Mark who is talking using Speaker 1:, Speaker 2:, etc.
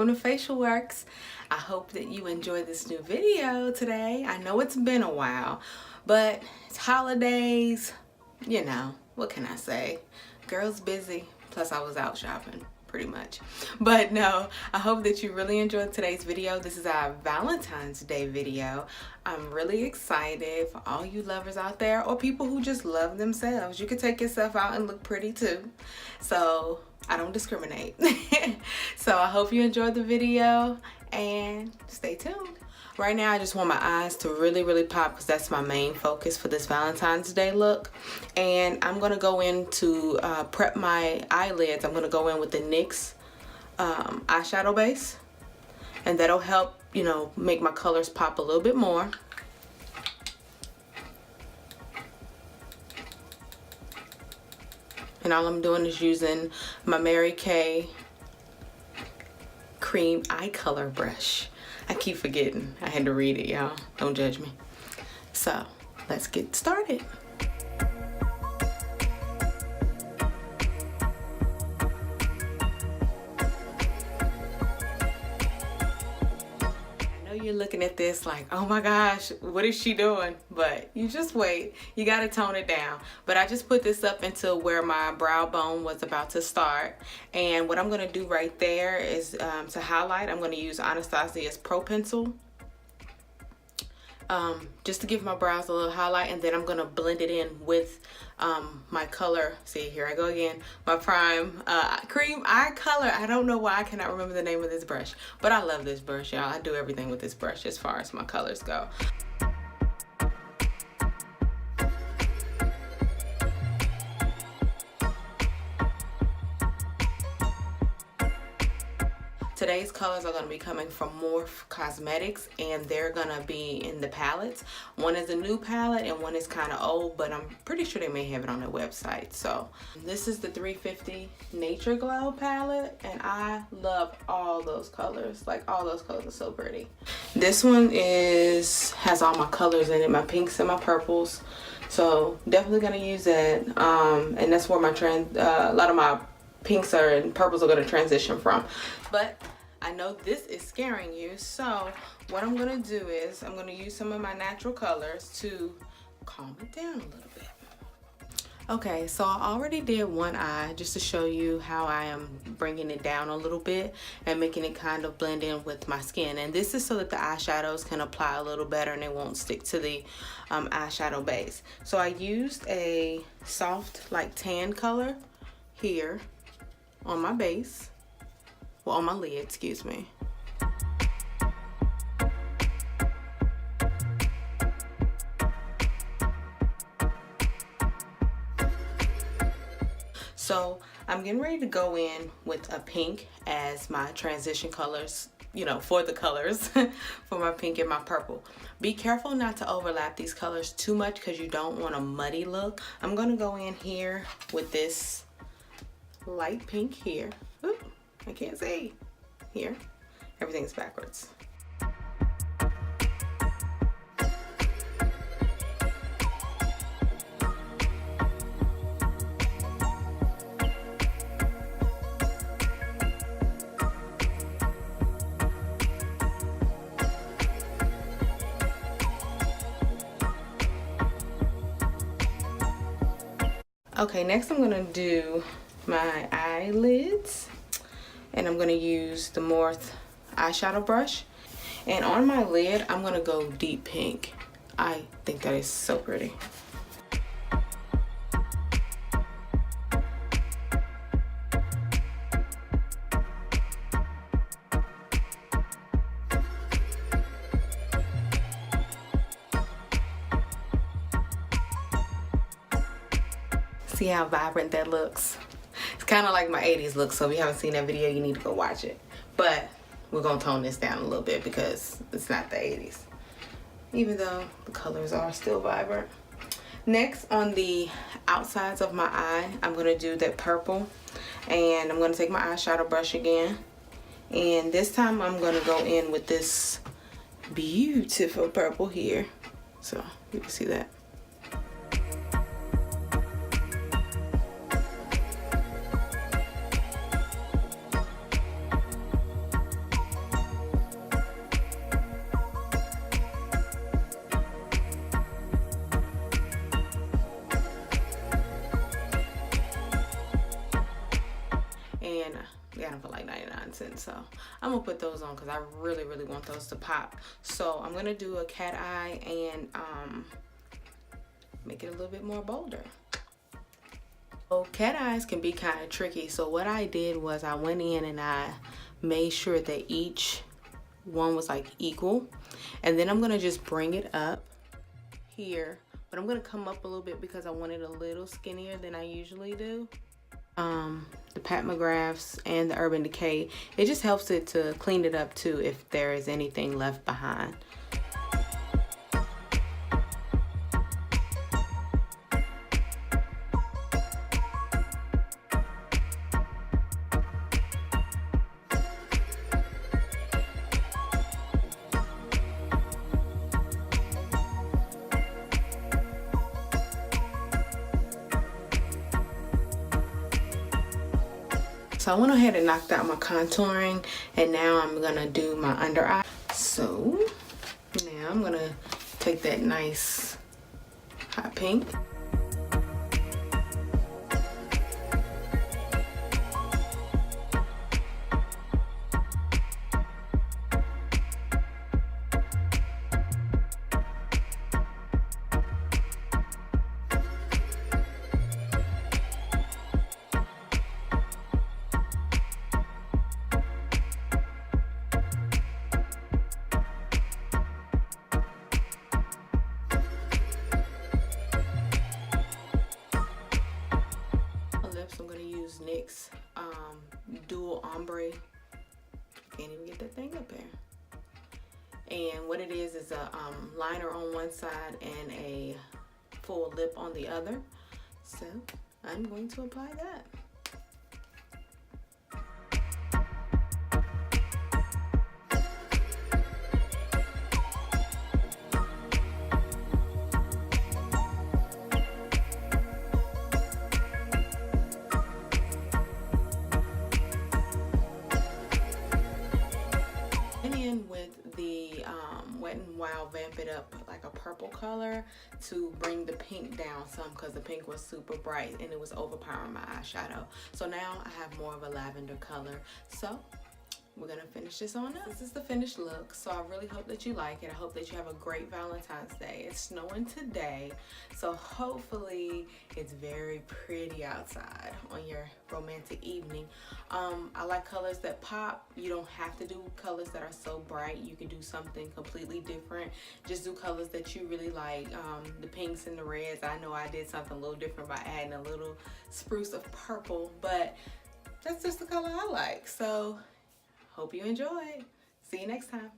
Speaker 1: welcome to Facial Worx. I hope that you enjoyed this new video today. I know it's been a while, but it's holidays, you know, what can I say? Girl's busy, plus I was out shopping pretty much. But no, I hope that you really enjoyed today's video. This is our Valentine's Day video. I'm really excited for all you lovers out there, or people who just love themselves. You can take yourself out and look pretty too. So I don't discriminate. So I hope you enjoyed the video and stay tuned. Right now I just want my eyes to really pop because that's my main focus for this Valentine's Day look. And I'm going to go in to prep my eyelids. I'm going to go in with the NYX eyeshadow base. And that'll help, you know, make my colors pop a little bit more. And all I'm doing is using my Mary Kay cream eye color brush. I keep forgetting. I had to read it, y'all. Don't judge me. So, let's get started. You're looking at this like, oh my gosh, what is she doing? But you just wait. You got to tone it down. But I just put this up into where my brow bone was about to start. And what I'm going to do right there is to highlight, I'm going to use Anastasia's Pro Pencil. Just to give my brows a little highlight, and then I'm going to blend it in with my color. See, here I go again. My prime cream eye color. I don't know why I cannot remember the name of this brush, but I love this brush, y'all. I do everything with this brush as far as my colors go. Today's colors are going to be coming from Morphe Cosmetics, and they're going to be in the palettes. One is a new palette and one is kind of old, but I'm pretty sure they may have it on their website. So this is the 350 Nature Glow palette, and I love all those colors. Like, all those colors are so pretty. This one has all my colors in it, my pinks and my purples. So definitely going to use that. And that's where my a lot of my pinks and purples are going to transition from. But I know this is scaring you, so what I'm going to do is I'm going to use some of my natural colors to calm it down a little bit. Okay, so I already did one eye just to show you how I am bringing it down a little bit and making it kind of blend in with my skin. And this is so that the eyeshadows can apply a little better and they won't stick to the eyeshadow base. So I used a soft, like tan color here on my base. Well, on my lid, excuse me. So I'm getting ready to go in with a pink as my transition colors, you know, for the colors for my pink and my purple. Be careful not to overlap these colors too much because you don't want a muddy look. I'm going to go in here with this light pink here. Ooh, I can't see. Here. Everything's backwards. Okay, next I'm going to do my eyelids. And I'm going to use the Morphe eyeshadow brush. And on my lid, I'm going to go deep pink. I think that is so pretty. See how vibrant that looks? It's kind of like my 80s look, so if you haven't seen that video, you need to go watch it. But we're going to tone this down a little bit because it's not the 80s, even though the colors are still vibrant. Next, on the outsides of my eye, I'm going to do that purple, and I'm going to take my eyeshadow brush again, and this time I'm going to go in with this beautiful purple here, so you can see that. accent. So I'm gonna put those on because I really want those to pop. So I'm gonna do a cat eye and make it a little bit more bolder. So cat eyes can be kind of tricky. So what I did was I went in and I made sure that each one was like equal, and then I'm gonna just bring it up here, but I'm gonna come up a little bit because I want it a little skinnier than I usually do. The Pat McGraths and the Urban Decay, it just helps it to clean it up too if there is anything left behind. So I went ahead and knocked out my contouring, and now I'm gonna do my under eye. So now I'm gonna take that nice hot pink. I'm gonna use NYX dual ombre. Can't even get that thing up there. And what it is a liner on one side and a full lip on the other. So I'm going to apply that. With the Wet n Wild Vamp It Up like a purple color to bring the pink down some, because the pink was super bright and it was overpowering my eyeshadow. So now I have more of a lavender color. So we're gonna finish this on up. This is the finished look, so I really hope that you like it. I hope that you have a great Valentine's Day. It's snowing today, so hopefully it's very pretty outside on your romantic evening. I like colors that pop. You don't have to do colors that are so bright. You can do something completely different. Just do colors that you really like. The pinks and the reds. I know I did something a little different by adding a little spruce of purple, but that's just the color I like. So hope you enjoyed. See you next time.